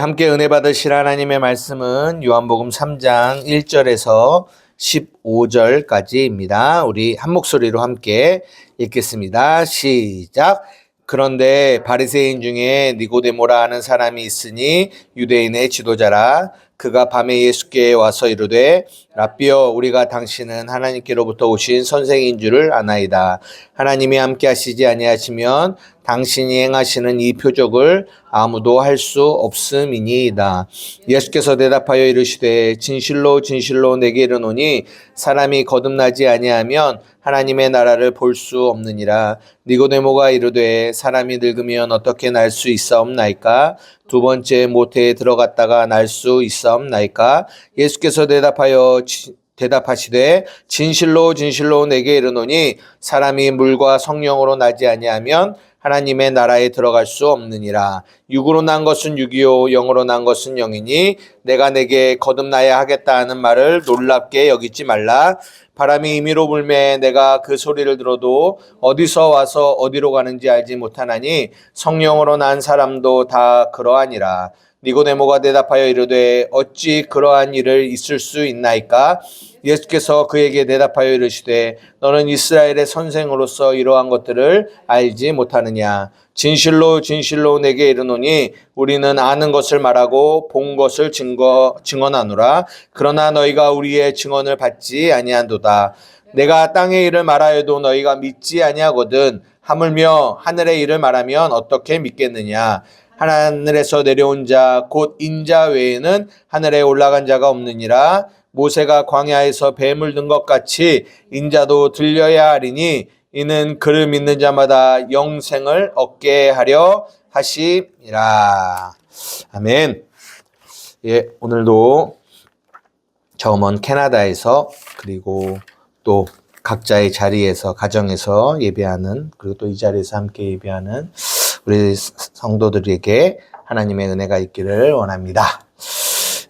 함께 은혜 받으실 하나님의 말씀은 요한복음 3장 1절에서 15절까지입니다. 우리 한 목소리로 함께 읽겠습니다. 시작. 그런데 바리새인 중에 니고데모라 하는 사람이 있으니 유대인의 지도자라. 그가 밤에 예수께 와서 이르되 라삐여, 우리가 당신은 하나님께로부터 오신 선생인 줄을 아나이다. 하나님이 함께 하시지 아니하시면 당신이 행하시는 이 표적을 아무도 할 수 없음이니이다. 예수께서 대답하여 이르시되 진실로 진실로 내게 이르노니 사람이 거듭나지 아니하면 하나님의 나라를 볼 수 없느니라. 니고데모가 이르되 사람이 늙으면 어떻게 날 수 있사옵나이까? 두 번째 모태에 들어갔다가 날 수 있사옵나이까? 예수께서 대답하시되 진실로 진실로 내게 이르노니 사람이 물과 성령으로 나지 아니하면 하나님의 나라에 들어갈 수 없느니라. 육으로 난 것은 육이요 영으로 난 것은 영이니 내가 내게 거듭나야 하겠다 하는 말을 놀랍게 여기지 말라. 바람이 임의로 불매 내가 그 소리를 들어도 어디서 와서 어디로 가는지 알지 못하나니 성령으로 난 사람도 다 그러하니라. 니고데모가 대답하여 이르되 어찌 그러한 일을 있을 수 있나이까? 예수께서 그에게 대답하여 이르시되 너는 이스라엘의 선생으로서 이러한 것들을 알지 못하느냐? 진실로 진실로 내게 이르노니 우리는 아는 것을 말하고 본 것을 증언하노라. 그러나 너희가 우리의 증언을 받지 아니한도다. 내가 땅의 일을 말하여도 너희가 믿지 아니하거든. 하물며 하늘의 일을 말하면 어떻게 믿겠느냐? 하늘에서 내려온 자 곧 인자 외에는 하늘에 올라간 자가 없느니라. 모세가 광야에서 뱀을 든 것 같이 인자도 들려야 하리니 이는 그를 믿는 자마다 영생을 얻게 하려 하심이라. 아멘. 예, 오늘도 저 먼 캐나다에서 그리고 또 각자의 자리에서 가정에서 예배하는, 그리고 또 이 자리에서 함께 예배하는 우리 성도들에게 하나님의 은혜가 있기를 원합니다.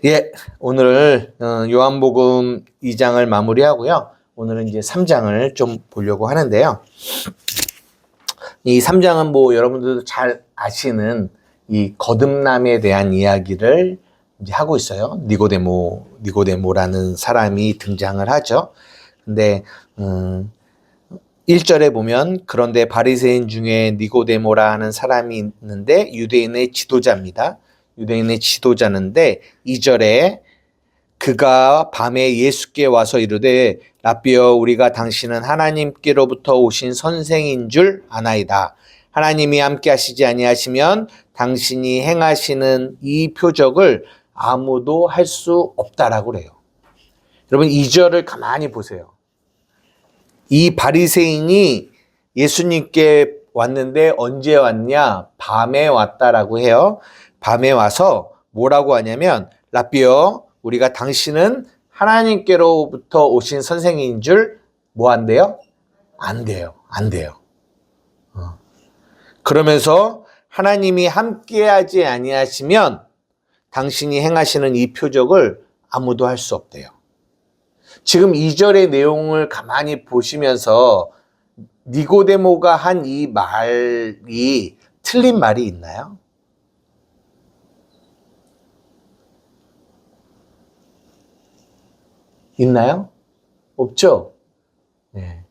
예, 오늘 요한복음 2장을 마무리하고요. 오늘은 이제 3장을 좀 보려고 하는데요. 이 3장은 뭐 여러분들도 잘 아시는 이 거듭남에 대한 이야기를 이제 하고 있어요. 니고데모라는 사람이 등장을 하죠. 근데 1절에 보면 그런데 바리새인 중에 니고데모라 하는 사람이 있는데 유대인의 지도자입니다. 유대인의 지도자인데 2절에 그가 밤에 예수께 와서 이르되 라삐여, 우리가 당신은 하나님께로부터 오신 선생인 줄 아나이다. 하나님이 함께 하시지 아니하시면 당신이 행하시는 이 표적을 아무도 할 수 없다라고 그래요. 여러분 2절을 가만히 보세요. 이 바리새인이 예수님께 왔는데 언제 왔냐? 밤에 왔다라고 해요. 밤에 와서 뭐라고 하냐면 라삐여, 우리가 당신은 하나님께로부터 오신 선생인 줄 뭐 한대요? 안 돼요. 그러면서 하나님이 함께하지 아니하시면 당신이 행하시는 이 표적을 아무도 할 수 없대요. 지금 2절의 내용을 가만히 보시면서 니고데모가 한 이 말이 틀린 말이 있나요? 있나요? 없죠? 네.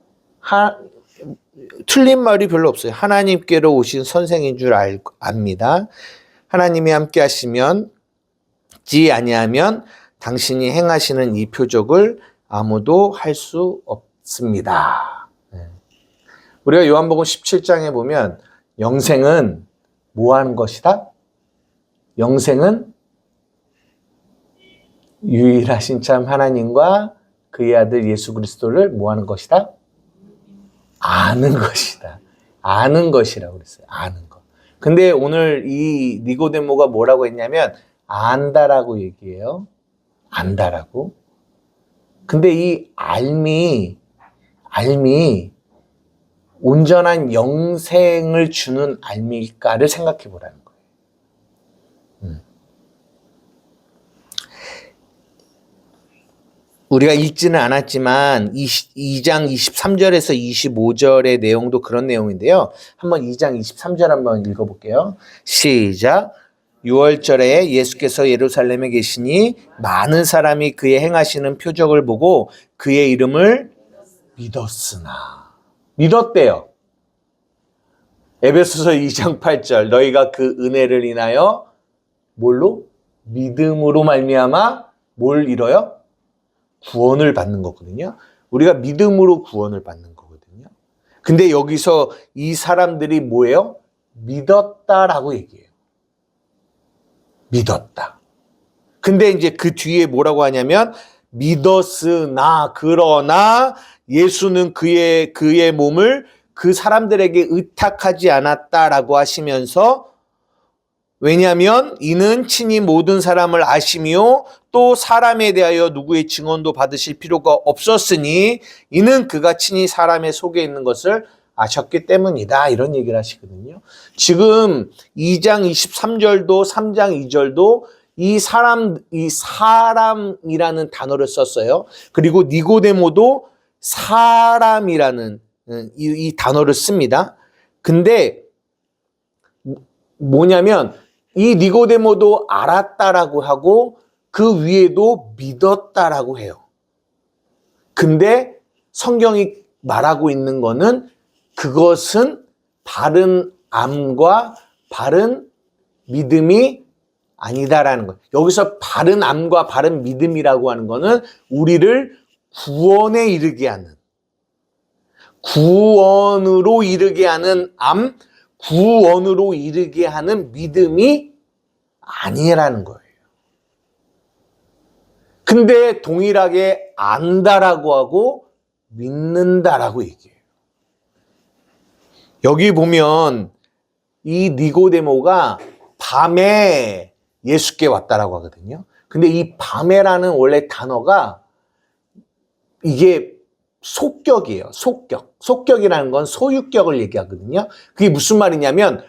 틀린 말이 별로 없어요. 하나님께로 오신 선생인 줄 압니다. 하나님이 함께 하시면 아니하면 당신이 행하시는 이 표적을 아무도 할 수 없습니다. 우리가 요한복음 17장에 보면 영생은 뭐 하는 것이다? 영생은 유일하신 참 하나님과 그의 아들 예수 그리스도를 뭐 하는 것이다? 아는 것이다. 아는 것이라고 그랬어요. 아는 것. 근데 오늘 이 니고데모가 뭐라고 했냐면 안다라고 얘기해요. 안다라고. 근데 이 알미 온전한 영생을 주는 알미일까를 생각해 보라는 거예요. 우리가 읽지는 않았지만 2장 23절에서 25절의 내용도 그런 내용인데요. 한번 2장 23절 한번 읽어볼게요. 시작. 유월절에 예수께서 예루살렘에 계시니 많은 사람이 그의 행하시는 표적을 보고 그의 이름을 믿었으나. 믿었대요. 에베소서 2장 8절 너희가 그 은혜를 인하여 뭘로? 믿음으로 말미암아 뭘 이뤄요? 구원을 받는 거거든요. 우리가 믿음으로 구원을 받는 거거든요. 근데 여기서 이 사람들이 뭐예요? 믿었다라고 얘기해요. 믿었다. 근데 이제 그 뒤에 뭐라고 하냐면 믿었으나 그러나 예수는 그의 몸을 그 사람들에게 의탁하지 않았다라고 하시면서 왜냐하면 이는 친히 모든 사람을 아시며 또 사람에 대하여 누구의 증언도 받으실 필요가 없었으니 이는 그가 친히 사람의 속에 있는 것을 아셨기 때문이다. 이런 얘기를 하시거든요. 지금 2장 23절도 3장 2절도 이 사람이라는 단어를 썼어요. 그리고 니고데모도 사람이라는 이 단어를 씁니다. 근데 뭐냐면 이 니고데모도 알았다라고 하고 그 위에도 믿었다라고 해요. 근데 성경이 말하고 있는 거는 그것은 바른 암과 바른 믿음이 아니다라는 거예요. 여기서 바른 암과 바른 믿음이라고 하는 거는 우리를 구원에 이르게 하는, 구원으로 이르게 하는 암, 구원으로 이르게 하는 믿음이 아니라는 거예요. 근데 동일하게 안다라고 하고 믿는다라고 얘기해요. 여기 보면 이 니고데모가 밤에 예수께 왔다라고 하거든요. 근데 이 밤에라는 원래 단어가 이게 속격이에요. 속격. 속격이라는 건 소유격을 얘기하거든요. 그게 무슨 말이냐면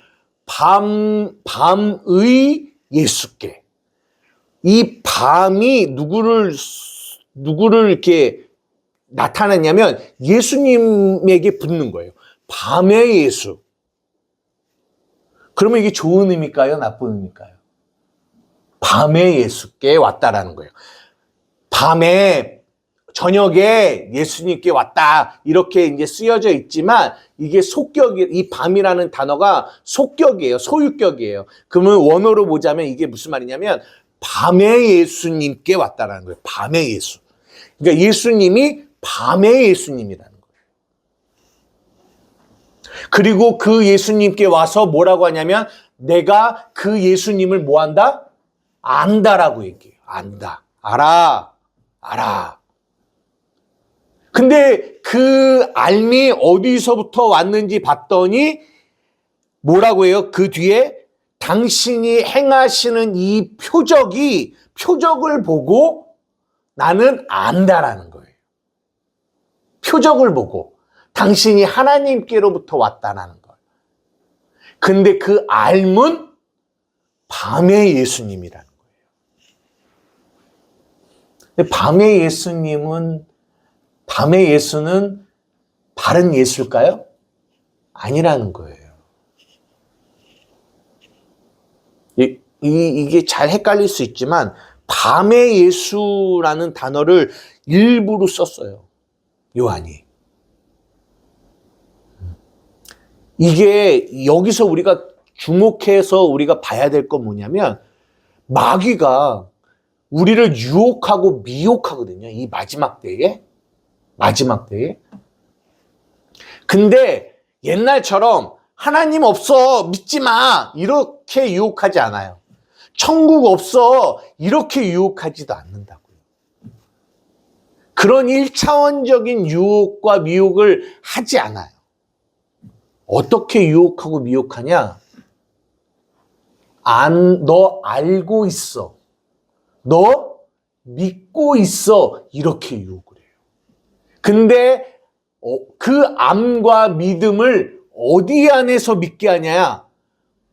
밤의 예수께. 이 밤이 누구를 이렇게 나타내냐면 예수님에게 붙는 거예요. 밤의 예수. 그러면 이게 좋은 의미일까요? 나쁜 의미일까요? 밤에 예수께 왔다라는 거예요. 밤에 저녁에 예수님께 왔다 이렇게 이제 쓰여져 있지만 이게 속격이 이 밤이라는 단어가 속격이에요. 소유격이에요. 그러면 원어로 보자면 이게 무슨 말이냐면 밤에 예수님께 왔다라는 거예요. 밤에 예수. 그러니까 예수님이 밤의 예수님이라는 거예요. 그리고 그 예수님께 와서 뭐라고 하냐면 내가 그 예수님을 뭐 한다? 안다라고 얘기해요. 안다. 알아. 알아. 근데 그 알미 어디서부터 왔는지 봤더니 뭐라고 해요? 그 뒤에 당신이 행하시는 이 표적을 보고 나는 안다라는 거예요. 표적을 보고 당신이 하나님께로부터 왔다라는 거예요. 근데 그 알문 밤의 예수님이라는 거예요. 근데 밤의 예수는 바른 예수일까요? 아니라는 거예요. 이게 잘 헷갈릴 수 있지만 밤의 예수라는 단어를 일부러 썼어요. 요한이. 이게 여기서 우리가 주목해서 우리가 봐야 될 건 뭐냐면 마귀가 우리를 유혹하고 미혹하거든요. 이 마지막 때에. 근데 옛날처럼 하나님 없어 믿지 마 이렇게 유혹하지 않아요. 천국 없어 이렇게 유혹하지도 않는다고요. 그런 1차원적인 유혹과 미혹을 하지 않아요. 어떻게 유혹하고 미혹하냐? 너 알고 있어. 너 믿고 있어. 이렇게 유혹을 해요. 근데 그 암과 믿음을 어디 안에서 믿게 하냐?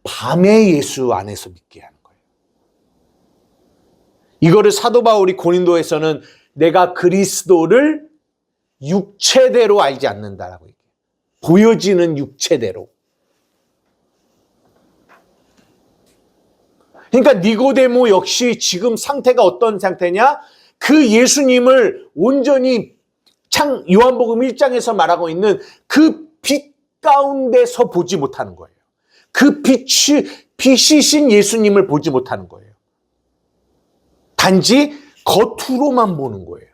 밤의 예수 안에서 믿게 하는 거예요. 이거를 사도 바울이 고린도에서는 내가 그리스도를 육체대로 알지 않는다라고 얘기해요. 보여지는 육체대로. 그러니까 니고데모 역시 지금 상태가 어떤 상태냐? 그 예수님을 온전히 요한복음 1장에서 말하고 있는 그 빛 가운데서 보지 못하는 거예요. 그 빛이신 예수님을 보지 못하는 거예요. 단지 겉으로만 보는 거예요.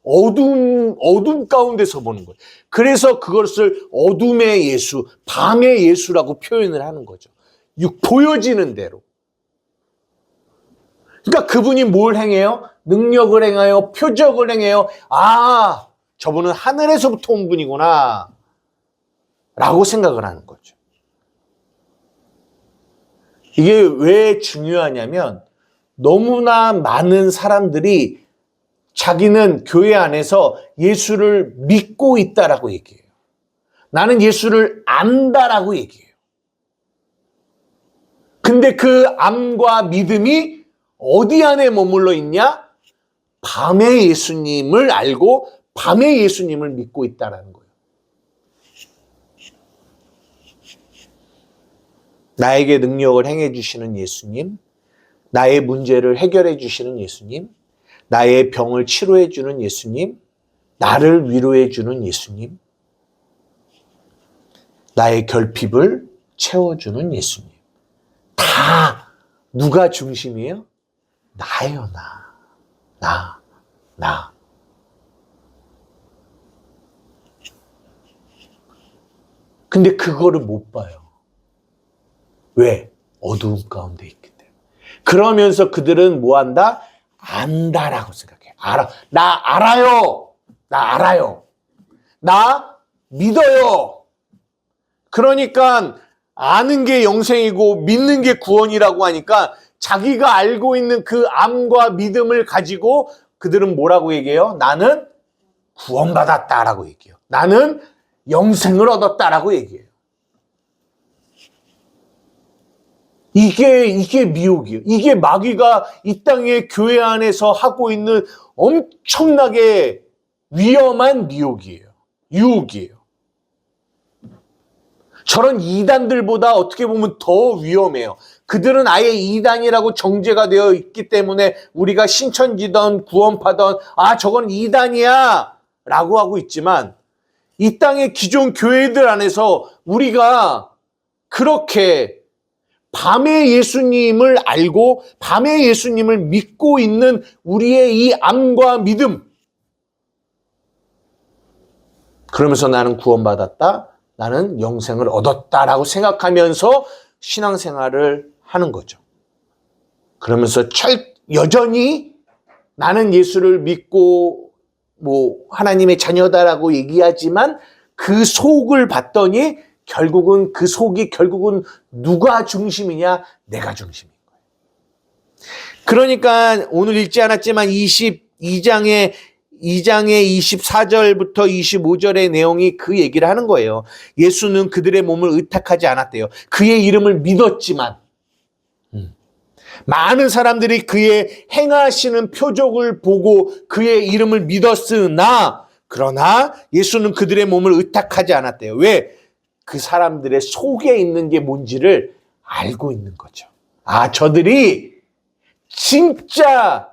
어둠 가운데서 보는 거예요. 그래서 그것을 어둠의 예수, 밤의 예수라고 표현을 하는 거죠. 보여지는 대로. 그러니까 그분이 뭘 행해요? 능력을 행하여 표적을 행해요. 아, 저분은 하늘에서부터 온 분이구나 라고 생각을 하는 거죠. 이게 왜 중요하냐면 너무나 많은 사람들이 자기는 교회 안에서 예수를 믿고 있다라고 얘기해요. 나는 예수를 안다라고 얘기해요. 근데 그 암과 믿음이 어디 안에 머물러 있냐? 밤의 예수님을 알고 밤의 예수님을 믿고 있다라는 거예요. 나에게 능력을 행해 주시는 예수님, 나의 문제를 해결해 주시는 예수님, 나의 병을 치료해 주는 예수님, 나를 위로해 주는 예수님, 나의 결핍을 채워주는 예수님. 다 누가 중심이에요? 나예요, 나. 근데 그거를 못 봐요. 왜? 어두움 가운데 있기 때문에. 그러면서 그들은 뭐 한다? 안다라고 생각해. 나 알아요. 나 믿어요. 그러니까 아는 게 영생이고 믿는 게 구원이라고 하니까 자기가 알고 있는 그 암과 믿음을 가지고 그들은 뭐라고 얘기해요? 나는 구원받았다라고 얘기해요. 나는 영생을 얻었다라고 얘기해요. 이게 미혹이에요. 이게 마귀가 이 땅의 교회 안에서 하고 있는 엄청나게 위험한 미혹이에요. 유혹이에요. 저런 이단들보다 어떻게 보면 더 위험해요. 그들은 아예 이단이라고 정죄가 되어 있기 때문에 우리가 신천지든 구원파든 저건 이단이야 라고 하고 있지만 이 땅의 기존 교회들 안에서 우리가 그렇게 밤의 예수님을 알고 밤의 예수님을 믿고 있는 우리의 이 암과 믿음, 그러면서 나는 구원받았다, 나는 영생을 얻었다라고 생각하면서 신앙생활을 하는 거죠. 그러면서 여전히 나는 예수를 믿고 하나님의 자녀다라고 얘기하지만 그 속을 봤더니 결국은 그 속이 누가 중심이냐? 내가 중심인 거예요. 그러니까 오늘 읽지 않았지만 22장의 24절부터 25절의 내용이 그 얘기를 하는 거예요. 예수는 그들의 몸을 의탁하지 않았대요. 그의 이름을 믿었지만 많은 사람들이 그의 행하시는 표적을 보고 그의 이름을 믿었으나 그러나 예수는 그들의 몸을 의탁하지 않았대요. 왜? 그 사람들의 속에 있는 게 뭔지를 알고 있는 거죠. 저들이 진짜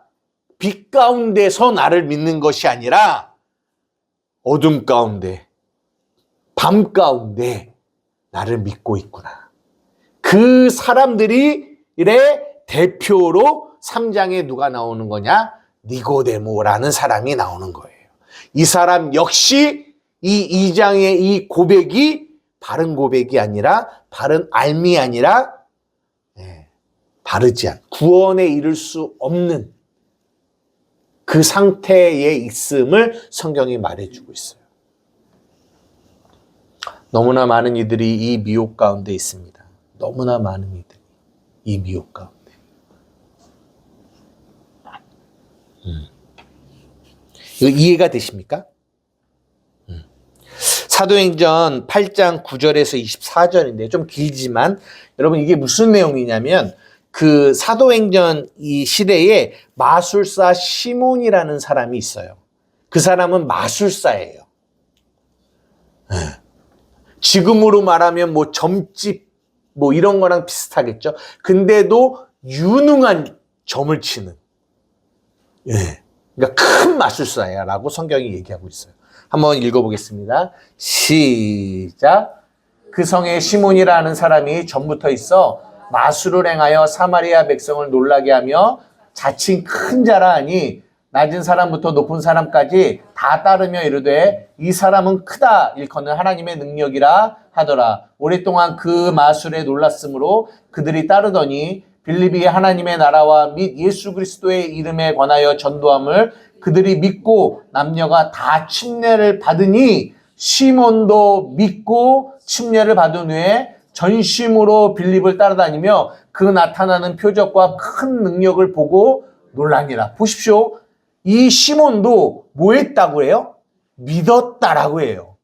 빛 가운데서 나를 믿는 것이 아니라 어둠 가운데, 밤 가운데 나를 믿고 있구나. 그 사람들의 대표로 3장에 누가 나오는 거냐? 니고데모라는 사람이 나오는 거예요. 이 사람 역시 이 2장의 이 고백이 바른 고백이 아니라, 바른 알미 아니라 바르지 않은, 구원에 이를 수 없는 그 상태에 있음을 성경이 말해주고 있어요. 너무나 많은 이들이 이 미혹 가운데 있습니다. 너무나 많은 이들이 이 미혹 가운데. 이거 이해가 되십니까? 사도행전 8장 9절에서 24절인데 좀 길지만 여러분 이게 무슨 내용이냐면 그 사도행전 이 시대에 마술사 시몬이라는 사람이 있어요. 그 사람은 마술사예요. 지금으로 말하면 점집 이런 거랑 비슷하겠죠. 근데도 유능한 점을 치는, 예, 그러니까 큰 마술사야라고 성경이 얘기하고 있어요. 한번 읽어보겠습니다. 시작. 그 성에 시몬이라는 사람이 전부터 있어 마술을 행하여 사마리아 백성을 놀라게 하며 자칭 큰 자라 하니 낮은 사람부터 높은 사람까지 다 따르며 이르되 이 사람은 크다 일컫는 하나님의 능력이라 하더라. 오랫동안 그 마술에 놀랐으므로 그들이 따르더니 빌립이 하나님의 나라와 및 예수 그리스도의 이름에 관하여 전도함을 그들이 믿고 남녀가 다 침례를 받으니 시몬도 믿고 침례를 받은 후에 전심으로 빌립을 따라다니며 그 나타나는 표적과 큰 능력을 보고 놀라니라. 보십시오. 이 시몬도 뭐 했다고 해요? 믿었다라고 해요.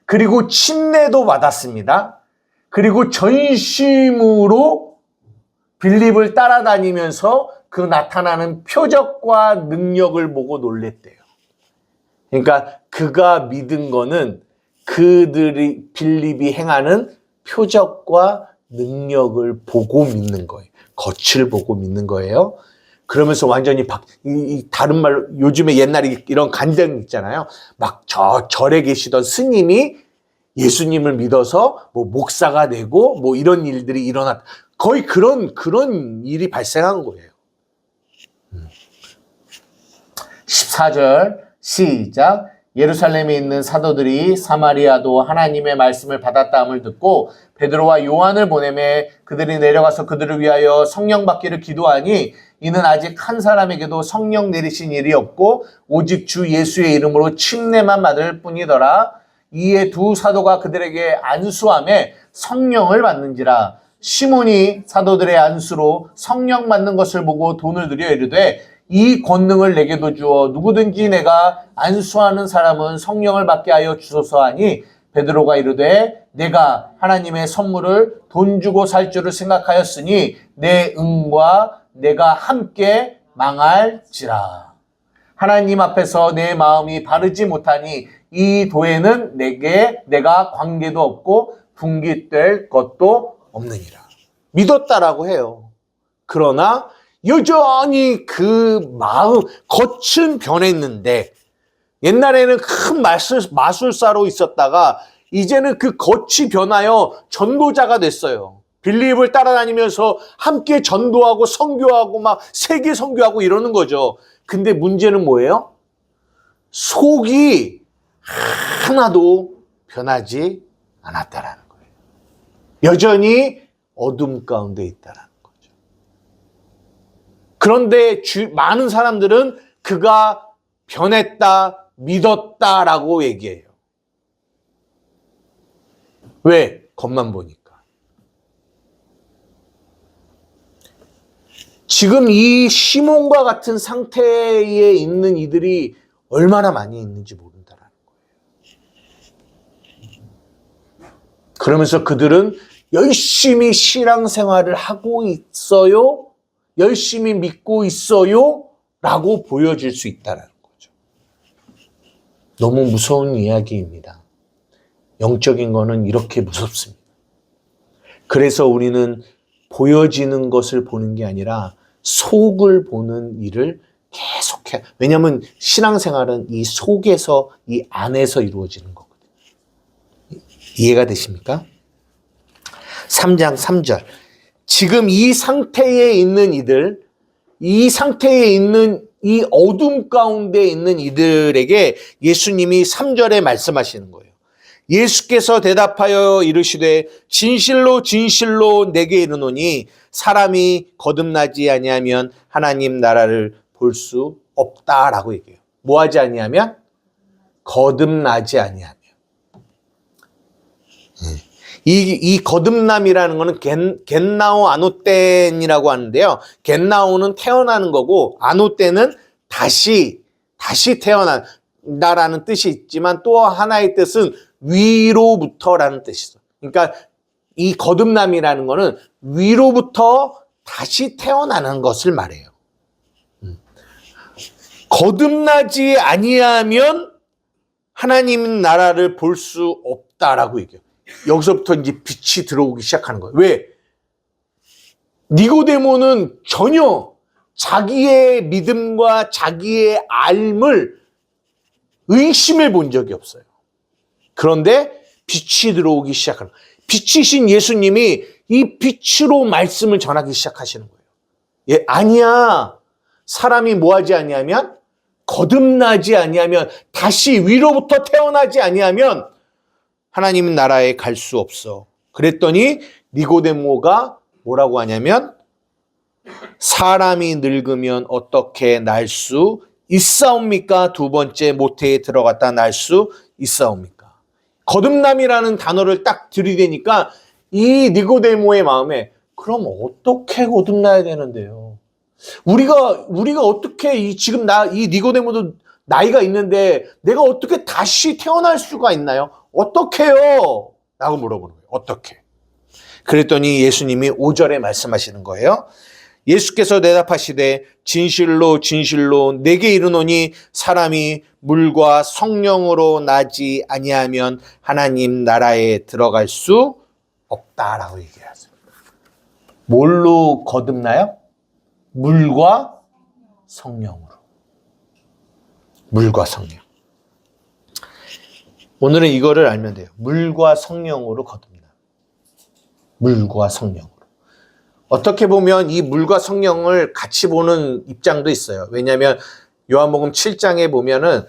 그리고 침례도 받았습니다. 그리고 전심으로 빌립을 따라다니면서 그 나타나는 표적과 능력을 보고 놀랬대요. 그러니까 그가 믿은 거는 그들이 빌립이 행하는 표적과 능력을 보고 믿는 거예요. 겉을 보고 믿는 거예요. 그러면서 완전히 다른 말로 요즘에 옛날에 이런 간증 있잖아요. 막 절에 계시던 스님이 예수님을 믿어서 뭐 목사가 되고 뭐 이런 일들이 일어났다. 거의 그런 일이 발생한 거예요. 14절 시작. 예루살렘에 있는 사도들이 사마리아도 하나님의 말씀을 받았다함을 듣고 베드로와 요한을 보내매 그들이 내려가서 그들을 위하여 성령 받기를 기도하니 이는 아직 한 사람에게도 성령 내리신 일이 없고 오직 주 예수의 이름으로 침례만 받을 뿐이더라. 이에 두 사도가 그들에게 안수하며 성령을 받는지라. 시몬이 사도들의 안수로 성령 받는 것을 보고 돈을 들여 이르되 이 권능을 내게도 주어 누구든지 내가 안수하는 사람은 성령을 받게 하여 주소서 하니 베드로가 이르되 내가 하나님의 선물을 돈 주고 살 줄을 생각하였으니 내 응과 내가 함께 망할지라. 하나님 앞에서 내 마음이 바르지 못하니 이 도에는 내가 관계도 없고 분깃될 것도 없느니라. 믿었다라고 해요. 그러나 여전히 그 마음, 겉은 변했는데 옛날에는 큰 마술사로 있었다가 이제는 그 겉이 변하여 전도자가 됐어요. 빌립을 따라다니면서 함께 전도하고 선교하고 막 세계 선교하고 이러는 거죠. 근데 문제는 뭐예요? 속이 하나도 변하지 않았다라는 거예요. 여전히 어둠 가운데 있다라는 거죠. 그런데 많은 사람들은 그가 변했다, 믿었다라고 얘기해요. 왜? 겉만 보니까. 지금 이 시몬과 같은 상태에 있는 이들이 얼마나 많이 있는지 모른다라는 거예요. 그러면서 그들은 열심히 신앙생활을 하고 있어요? 열심히 믿고 있어요? 라고 보여질 수 있다는 거죠. 너무 무서운 이야기입니다. 영적인 거는 이렇게 무섭습니다. 그래서 우리는 보여지는 것을 보는 게 아니라 속을 보는 일을 계속해. 왜냐하면 신앙생활은 이 속에서, 이 안에서 이루어지는 거거든요. 이해가 되십니까? 3장 3절. 지금 이 상태에 있는 이들, 이 상태에 있는 이 어둠 가운데 있는 이들에게 예수님이 3절에 말씀하시는 거예요. 예수께서 대답하여 이르시되 진실로 진실로 내게 이르노니 사람이 거듭나지 아니하면 하나님 나라를 볼 수 없다라고 얘기해요. 뭐 하지 아니하면? 거듭나지 아니하면. 이 거듭남이라는 거는 겟나오 아노텐이라고 하는데요. 겟나오는 태어나는 거고 아노텐은 다시 태어난다라는 뜻이 있지만 또 하나의 뜻은 위로부터라는 뜻이 있어요. 그러니까 이 거듭남이라는 거는 위로부터 다시 태어나는 것을 말해요. 거듭나지 아니하면 하나님 나라를 볼 수 없다라고 얘기해요. 여기서부터 이제 빛이 들어오기 시작하는 거예요. 왜? 니고데모는 전혀 자기의 믿음과 자기의 알을 의심해 본 적이 없어요. 그런데 빛이 들어오기 시작하는, 빛이신 예수님이 이 빛으로 말씀을 전하기 시작하시는 거예요. 예, 아니야. 사람이 뭐하지 아니하면, 거듭나지 아니하면, 다시 위로부터 태어나지 아니하면 하나님 나라에 갈 수 없어. 그랬더니 니고데모가 뭐라고 하냐면, 사람이 늙으면 어떻게 날 수 있사옵니까? 두 번째 모태에 들어갔다 날 수 있사옵니까? 거듭남이라는 단어를 딱 들이대니까 이 니고데모의 마음에, 그럼 어떻게 거듭나야 되는데요? 우리가 어떻게 지금 이 니고데모도 나이가 있는데 내가 어떻게 다시 태어날 수가 있나요? 어떻게요? 라고 물어보는 거예요. 어떻게? 그랬더니 예수님이 5절에 말씀하시는 거예요. 예수께서 대답하시되 진실로 진실로 내게 이르노니 사람이 물과 성령으로 나지 아니하면 하나님 나라에 들어갈 수 없다라고 얘기하세요. 뭘로 거듭나요? 물과 성령으로. 물과 성령. 오늘은 이거를 알면 돼요. 물과 성령으로 거듭나. 물과 성령으로. 어떻게 보면 이 물과 성령을 같이 보는 입장도 있어요. 왜냐하면 요한복음 7장에 보면은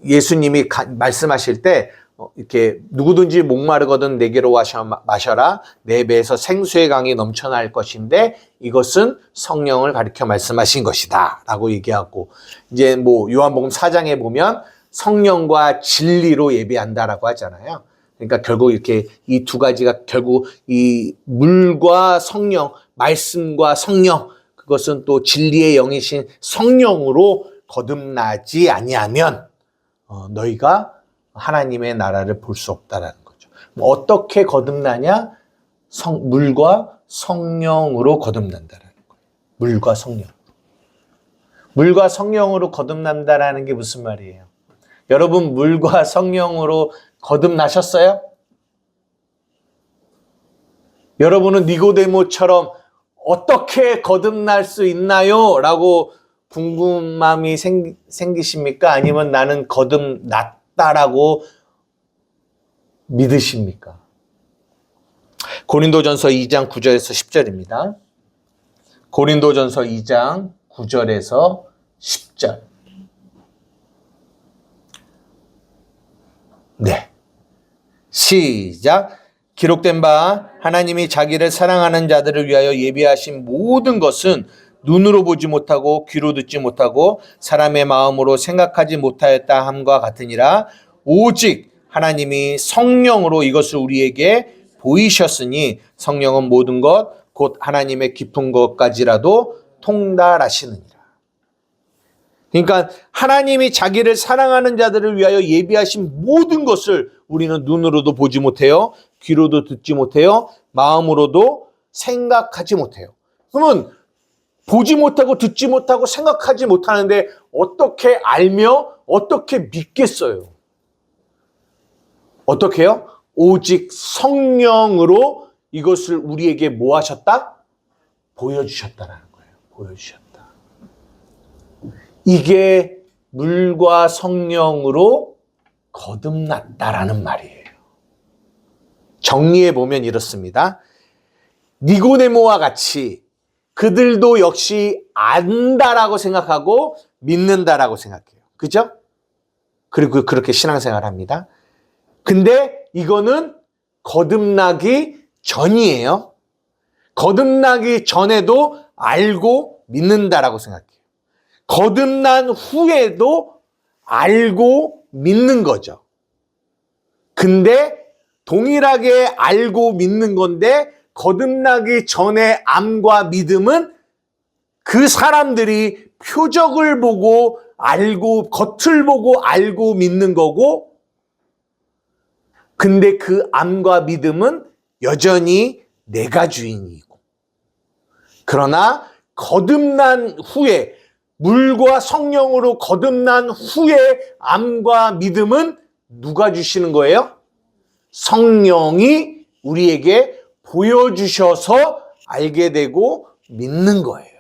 예수님이 말씀하실 때 이렇게 누구든지 목마르거든 내게로 와서 마셔라. 내 배에서 생수의 강이 넘쳐날 것인데 이것은 성령을 가리켜 말씀하신 것이다 라고 얘기하고, 이제 뭐 요한복음 4장에 보면 성령과 진리로 예배한다라고 하잖아요. 그러니까 결국 이렇게 이 두 가지가 결국 이 물과 성령, 말씀과 성령, 그것은 또 진리의 영이신 성령으로 거듭나지 아니하면 너희가 하나님의 나라를 볼 수 없다라는 거죠. 어떻게 거듭나냐? 물과 성령으로 거듭난다라는 거예요. 물과 성령. 물과 성령으로 거듭난다라는 게 무슨 말이에요? 여러분, 물과 성령으로 거듭나셨어요? 여러분은 니고데모처럼 어떻게 거듭날 수 있나요? 라고 궁금함이 생기십니까? 아니면 나는 거듭났다라고 믿으십니까? 고린도전서 2장 9절에서 10절입니다. 고린도전서 2장 9절에서 10절. 네. 시작. 기록된 바 하나님이 자기를 사랑하는 자들을 위하여 예비하신 모든 것은 눈으로 보지 못하고 귀로 듣지 못하고 사람의 마음으로 생각하지 못하였다 함과 같으니라. 오직 하나님이 성령으로 이것을 우리에게 보이셨으니 성령은 모든 것 곧 하나님의 깊은 것까지라도 통달하시느니라. 그러니까 하나님이 자기를 사랑하는 자들을 위하여 예비하신 모든 것을 우리는 눈으로도 보지 못해요. 귀로도 듣지 못해요. 마음으로도 생각하지 못해요. 그러면 보지 못하고 듣지 못하고 생각하지 못하는데 어떻게 알며 어떻게 믿겠어요? 어떻게 해요? 오직 성령으로 이것을 우리에게 뭐 하셨다? 보여주셨다라는 거예요. 보여주셨다. 이게 물과 성령으로 거듭났다라는 말이에요. 정리해 보면 이렇습니다. 니고데모와 같이 그들도 역시 안다라고 생각하고 믿는다라고 생각해요. 그죠? 그리고 그렇게 신앙생활을 합니다. 근데 이거는 거듭나기 전이에요. 거듭나기 전에도 알고 믿는다라고 생각해요. 거듭난 후에도 알고 믿는 거죠. 근데 동일하게 알고 믿는 건데 거듭나기 전에 암과 믿음은 그 사람들이 표적을 보고 알고 겉을 보고 알고 믿는 거고, 근데 그 암과 믿음은 여전히 내가 주인이고, 그러나 거듭난 후에 물과 성령으로 거듭난 후에 암과 믿음은 누가 주시는 거예요? 성령이 우리에게 보여주셔서 알게 되고 믿는 거예요.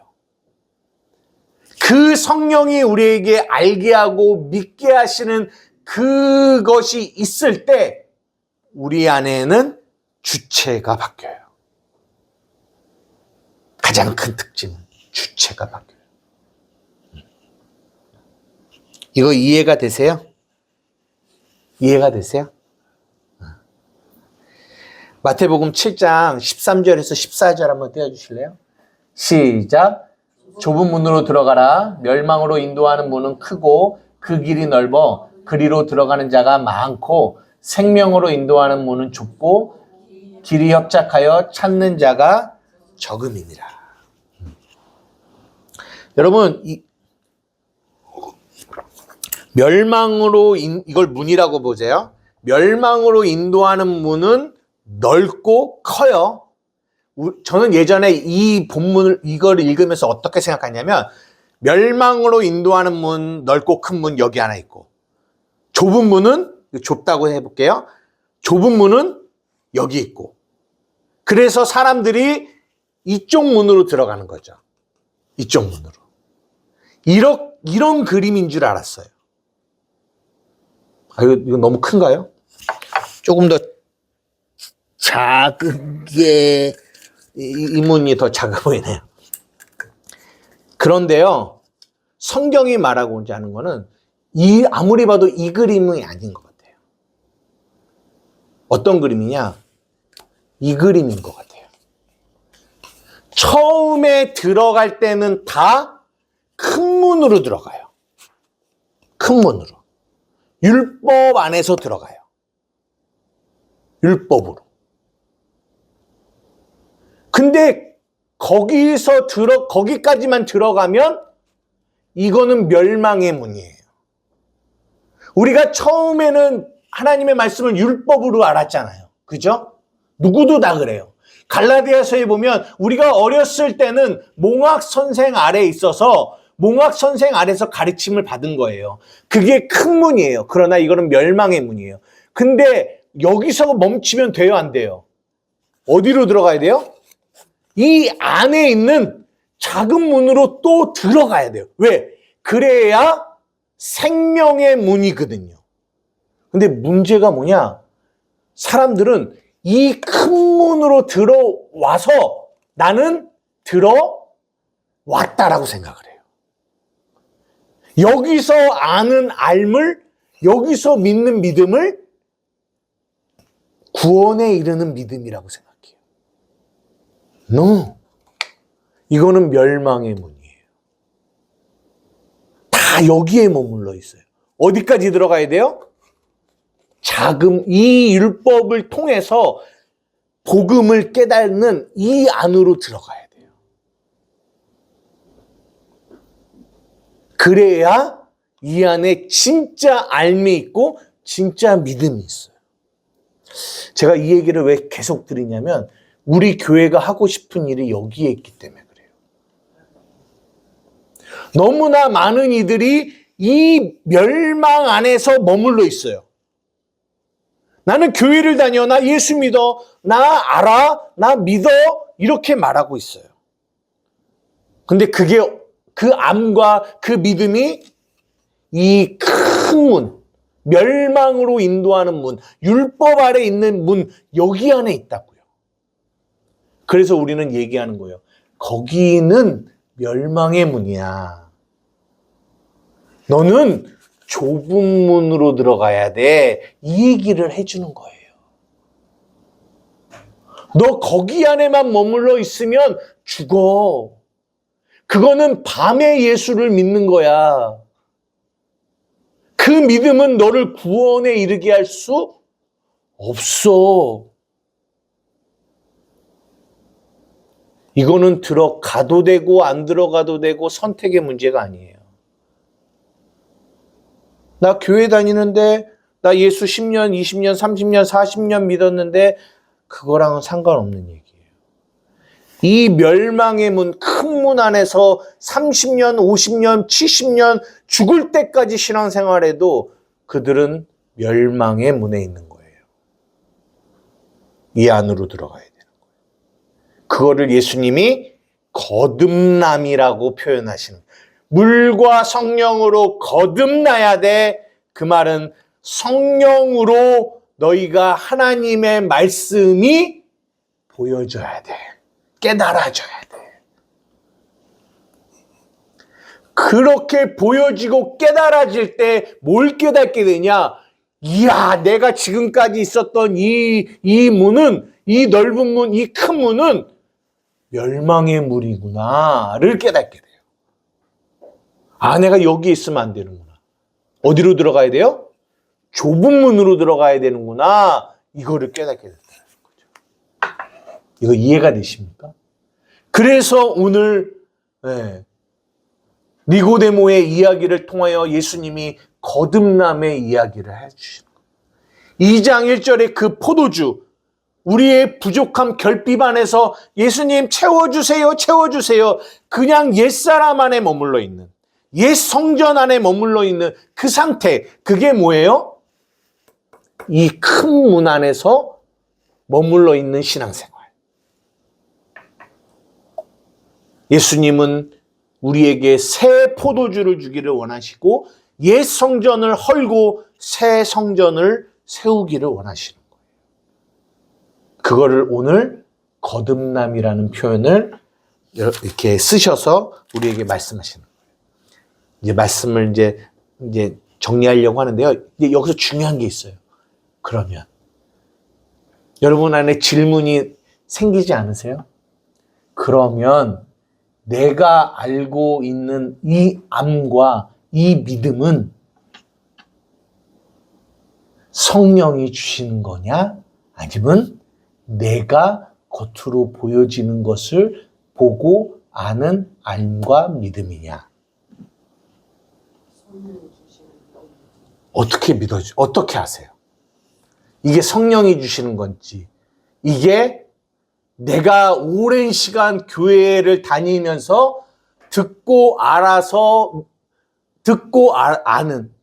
그 성령이 우리에게 알게 하고 믿게 하시는 그것이 있을 때 우리 안에는 주체가 바뀌어요. 가장 큰 특징은 주체가 바뀌어요. 이거 이해가 되세요? 이해가 되세요? 마태복음 7장 13절에서 14절 한번 떼어주실래요? 시작. 좁은 문으로 들어가라. 멸망으로 인도하는 문은 크고 그 길이 넓어 그리로 들어가는 자가 많고 생명으로 인도하는 문은 좁고 길이 협착하여 찾는 자가 적음이니라. 여러분, 멸망으로 이걸 문이라고 보세요. 멸망으로 인도하는 문은 넓고 커요. 저는 예전에 이 본문을 이걸 읽으면서 어떻게 생각하냐면 멸망으로 인도하는 문, 넓고 큰 문 여기 하나 있고 좁은 문은 좁다고 해볼게요. 좁은 문은 여기 있고 그래서 사람들이 이쪽 문으로 들어가는 거죠. 이쪽 문으로. 이런 그림인 줄 알았어요. 이거 너무 큰가요? 조금 더 작게 이 문이 더 작아 보이네요. 그런데요, 성경이 말하고 하는 거는 아무리 봐도 이 그림이 아닌 것 같아요. 어떤 그림이냐? 이 그림인 것 같아요. 처음에 들어갈 때는 다 큰 문으로 들어가요. 큰 문으로. 율법 안에서 들어가요. 율법으로. 근데 거기까지만 들어가면 이거는 멸망의 문이에요. 우리가 처음에는 하나님의 말씀을 율법으로 알았잖아요. 그죠? 누구도 다 그래요. 갈라디아서에 보면 우리가 어렸을 때는 몽학 선생 아래에 있어서 몽학 선생 아래에서 가르침을 받은 거예요. 그게 큰 문이에요. 그러나 이거는 멸망의 문이에요. 근데 여기서 멈추면 돼요, 안 돼요? 어디로 들어가야 돼요? 이 안에 있는 작은 문으로 또 들어가야 돼요. 왜? 그래야 생명의 문이거든요. 근데 문제가 뭐냐? 사람들은 이 큰 문으로 들어와서 나는 들어왔다라고 생각을 해요. 여기서 아는 알물, 여기서 믿는 믿음을 구원에 이르는 믿음이라고 생각해요. No. 이거는 멸망의 문이에요. 다 여기에 머물러 있어요. 어디까지 들어가야 돼요? 이 율법을 통해서 복음을 깨닫는 이 안으로 들어가야 돼요. 그래야 이 안에 진짜 알미 있고 진짜 믿음이 있어요. 제가 이 얘기를 왜 계속 드리냐면 우리 교회가 하고 싶은 일이 여기에 있기 때문에 그래요. 너무나 많은 이들이 이 멸망 안에서 머물러 있어요. 나는 교회를 다녀, 나 예수 믿어, 나 알아, 나 믿어 이렇게 말하고 있어요. 근데 그게 그 암과 그 믿음이 이 큰 문, 멸망으로 인도하는 문, 율법 아래 있는 문 여기 안에 있다고요. 그래서 우리는 얘기하는 거예요. 거기는 멸망의 문이야. 너는 좁은 문으로 들어가야 돼. 이 얘기를 해주는 거예요. 너 거기 안에만 머물러 있으면 죽어. 그거는 밤의 예수를 믿는 거야. 그 믿음은 너를 구원에 이르게 할 수 없어. 이거는 들어가도 되고 안 들어가도 되고 선택의 문제가 아니에요. 나 교회 다니는데 나 예수 10년, 20년, 30년, 40년 믿었는데 그거랑은 상관없는 얘기예요. 이 멸망의 문, 큰 문 안에서 30년, 50년, 70년 죽을 때까지 신앙생활해도 그들은 멸망의 문에 있는 거예요. 이 안으로 들어가야 되는 거예요. 그거를 예수님이 거듭남이라고 표현하시는, 물과 성령으로 거듭나야 돼. 그 말은 성령으로 너희가 하나님의 말씀이 보여져야 돼. 깨달아져야 돼. 그렇게 보여지고 깨달아질 때 뭘 깨닫게 되냐? 이야, 내가 지금까지 있었던 이 문은, 이 넓은 문, 이 큰 문은 멸망의 물이구나를 깨닫게 돼요. 아, 내가 여기 있으면 안 되는구나. 어디로 들어가야 돼요? 좁은 문으로 들어가야 되는구나. 이거를 깨닫게 된다는 거죠. 이거 이해가 되십니까? 그래서 오늘 니고데모의 이야기를 통하여 예수님이 거듭남의 이야기를 해주시는 거예요. 2장 1절에 그 포도주, 우리의 부족함 결핍 안에서 예수님 채워주세요, 채워주세요. 그냥 옛사람 안에 머물러 있는, 옛 성전 안에 머물러 있는 그 상태, 그게 뭐예요? 이 큰 문 안에서 머물러 있는 신앙생활. 예수님은 우리에게 새 포도주를 주기를 원하시고 옛 성전을 헐고 새 성전을 세우기를 원하시는 거예요. 그거를 오늘 거듭남이라는 표현을 이렇게 쓰셔서 우리에게 말씀하시는 거예요. 이제 말씀을 이제 정리하려고 하는데요. 이제 여기서 중요한 게 있어요. 그러면 여러분 안에 질문이 생기지 않으세요? 그러면 내가 알고 있는 이 암과 이 믿음은 성령이 주시는 거냐? 아니면 내가 겉으로 보여지는 것을 보고 아는 알과 믿음이냐? 어떻게 믿어지? 어떻게 아세요? 이게 성령이 주시는 건지, 이게 내가 오랜 시간 교회를 다니면서 듣고 알아서 듣고 아는,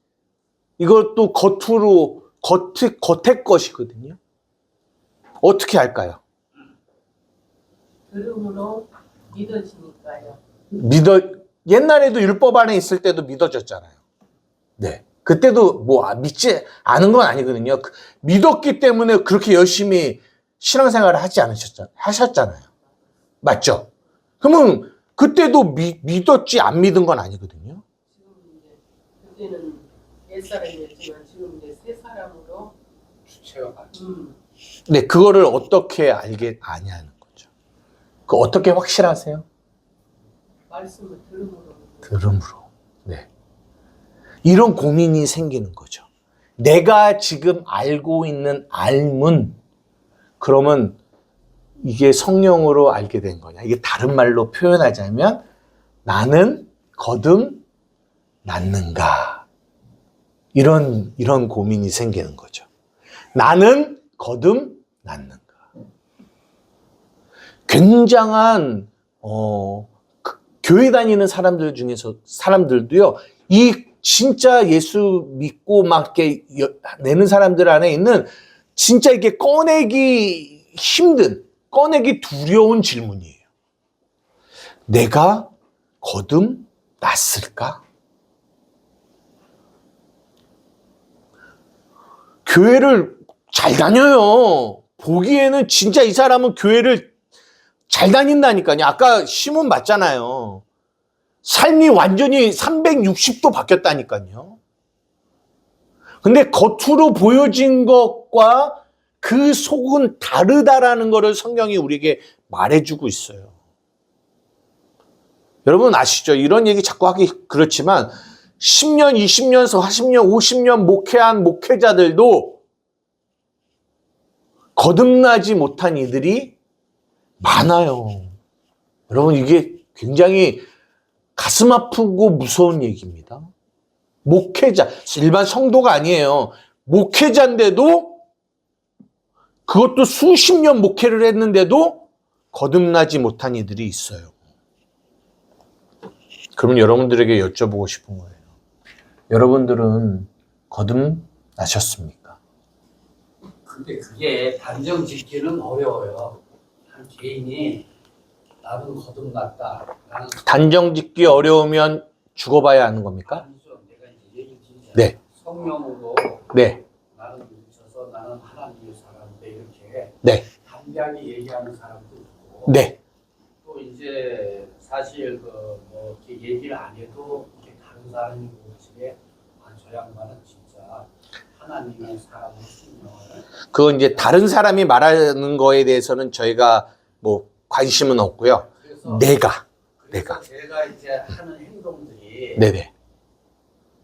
이것도 겉의 것이거든요. 어떻게 할까요? 들음으로 믿어지니까요. 옛날에도 율법 안에 있을 때도 믿어졌잖아요. 네. 그때도 뭐 믿지 않은 건 아니거든요. 믿었기 때문에 그렇게 열심히 신앙생활을 하셨잖아요. 맞죠? 그러면 그때도 믿었지 안 믿은 건 아니거든요. 지금 이제 그때는 옛사람이었지만 지금 이제 새 사람으로 주체가 같이. 네, 그거를 어떻게 아냐는 거죠. 그 어떻게 확실하세요? 말씀을 들음으로. 들음으로. 네. 이런 고민이 생기는 거죠. 내가 지금 알고 있는 알문, 그러면 이게 성령으로 알게 된 거냐? 이게 다른 말로 표현하자면 나는 거듭 났는가? 이런 고민이 생기는 거죠. 나는 거듭 났는가? 굉장한 교회 다니는 사람들 중에서 사람들도요. 이 진짜 예수 믿고 막 이렇게 내는 사람들 안에 있는 진짜 이게 꺼내기 힘든, 꺼내기 두려운 질문이에요. 내가 거듭 났을까? 교회를 잘 다녀요. 보기에는 진짜 이 사람은 교회를 잘 다닌다니까요. 아까 시몬 맞잖아요. 삶이 완전히 360도 바뀌었다니까요. 근데 겉으로 보여진 것과 그 속은 다르다라는 것을 성경이 우리에게 말해주고 있어요. 여러분 아시죠? 이런 얘기 자꾸 하기 그렇지만 10년, 20년, 40년, 50년 목회한 목회자들도 거듭나지 못한 이들이 많아요. 여러분 이게 굉장히 가슴 아프고 무서운 얘기입니다. 목회자, 일반 성도가 아니에요. 목회자인데도 그것도 수십 년 목회를 했는데도 거듭나지 못한 이들이 있어요. 그러면 여러분들에게 여쭤보고 싶은 거예요. 여러분들은 거듭나셨습니까? 근데 그게 단정 짓기는 어려워요. 한 개인이 나는 거듭났다. 나는 단정 짓기 어려우면 죽어봐야 하는 겁니까? 아니죠. 내가 이제 얘기 드리자. 네. 성령으로 네. 나는 묻혀서 나는 하나님의 사람인데 이렇게 네. 담대하게 얘기하는 사람도 있고 네. 또 이제 사실 뭐 이렇게 얘기를 안 해도 이렇게 다른 사람이 보시기에 저 양반은 진짜 하나님의 사람을 신령을 그건 이제 다른 사람이 말하는 거에 대해서는 저희가 뭐 관심은 없고요. 그래서 내가. 제가 이제 하는 행동들이 네네.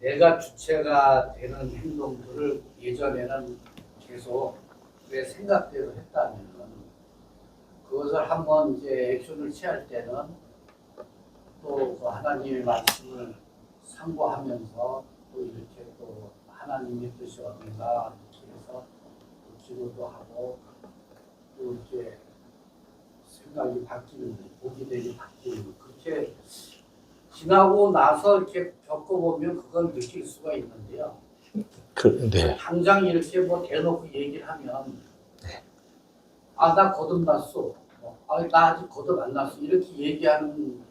내가 주체가 되는 행동들을 예전에는 계속 내 생각대로 했다면 그것을 한번 이제 액션을 취할 때는 또 그 하나님의 말씀을 상고하면서 또 이렇게 또 하나님의 뜻이 어딘가 이렇게 해서 또 기도도 하고 또 이렇게 생각이 바뀌는 보기 되게 바뀌는 그렇게 지나고 나서 이렇게 겪어보면 그걸 느낄 수가 있는데요. 네. 당장 이렇게 뭐 대놓고 얘기를 하면 아 나 거듭났어. 나 아직 거듭 안 났어. 이렇게 얘기하는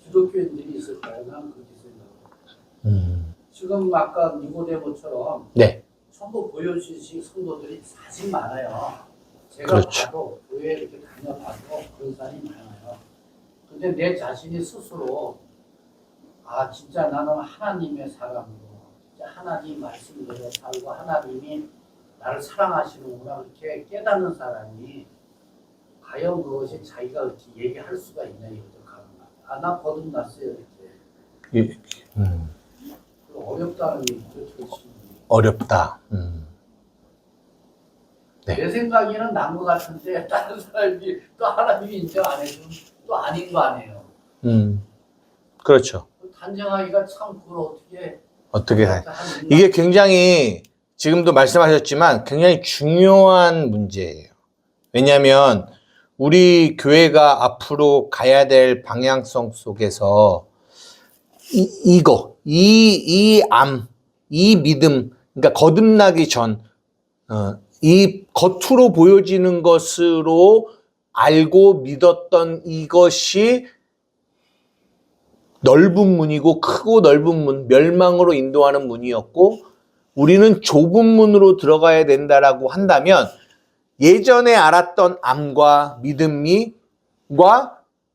기독교인들이 있을까요? 난 그렇게 생각해요. 지금 아까 니고데모처럼 네. 전부 보여주신 성도들이 사실 많아요. 제가 그렇죠. 봐도 교회 이렇게 다녀봐도 그런 사람이 많아요. 근데 내 자신이 스스로 아 진짜 나는 하나님의 사람으로 진짜 하나님 말씀대로 살고 하나님이 나를 사랑하시는구나 그렇게 깨닫는 사람이 과연 그것이 자기가 그렇게 얘기할 수가 있냐 이거죠. 나 거듭났어요 이렇게. 어렵다는 얘기죠. 어렵다. 네. 내 생각에는 난 것 같은데 다른 사람이 또 하나님이 인정 안 해주면 또 아닌 거 아니에요. 그렇죠. 단정하기가 참 그걸 어떻게 해. 이게 굉장히 지금도 말씀하셨지만 굉장히 중요한 문제예요. 왜냐하면 우리 교회가 앞으로 가야 될 방향성 속에서 이 믿음, 그러니까 거듭나기 전, 이 겉으로 보여지는 것으로 알고 믿었던 이것이 넓은 문이고 크고 넓은 문, 멸망으로 인도하는 문이었고 우리는 좁은 문으로 들어가야 된다라고 한다면 예전에 알았던 암과 믿음과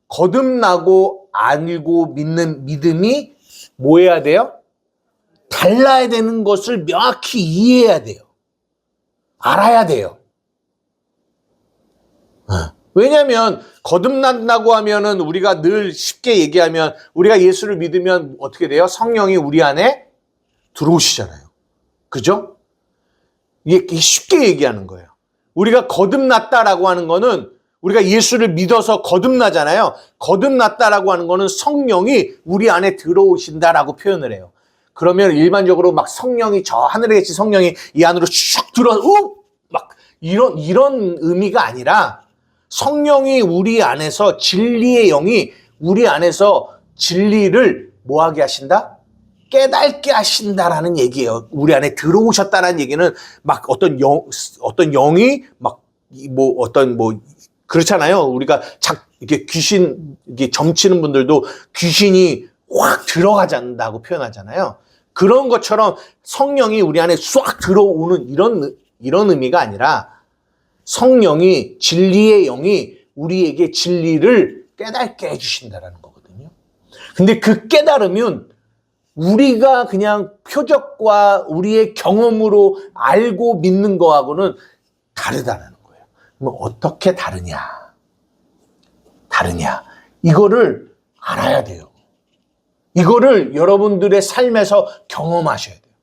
거듭나고 알고 믿는 믿음이 뭐 해야 돼요? 달라야 되는 것을 명확히 이해해야 돼요. 알아야 돼요. 왜냐하면 거듭난다고 하면은 우리가 늘 쉽게 얘기하면 우리가 예수를 믿으면 어떻게 돼요? 성령이 우리 안에 들어오시잖아요. 그죠? 이게 쉽게 얘기하는 거예요. 우리가 거듭났다라고 하는 거는 우리가 예수를 믿어서 거듭나잖아요. 거듭났다라고 하는 거는 성령이 우리 안에 들어오신다라고 표현을 해요. 그러면 일반적으로 막 성령이 저 하늘에 계신 성령이 이 안으로 쭉 막 이런 의미가 아니라 성령이 우리 안에서 진리의 영이 우리 안에서 진리를 뭐하게 하신다? 깨닫게 하신다라는 얘기예요. 우리 안에 들어오셨다라는 얘기는 막 어떤 영이 막 그렇잖아요. 우리가 이렇게 귀신 이게 점치는 분들도 귀신이 확 들어가잔다고 표현하잖아요. 그런 것처럼 성령이 우리 안에 싹 들어오는 이런 의미가 아니라 성령이 진리의 영이 우리에게 진리를 깨닫게 해주신다라는 거거든요. 근데 그 깨달으면 우리가 그냥 표적과 우리의 경험으로 알고 믿는 거하고는 다르다는 거예요. 그럼 어떻게 다르냐? 이거를 알아야 돼요. 이거를 여러분들의 삶에서 경험하셔야 돼요.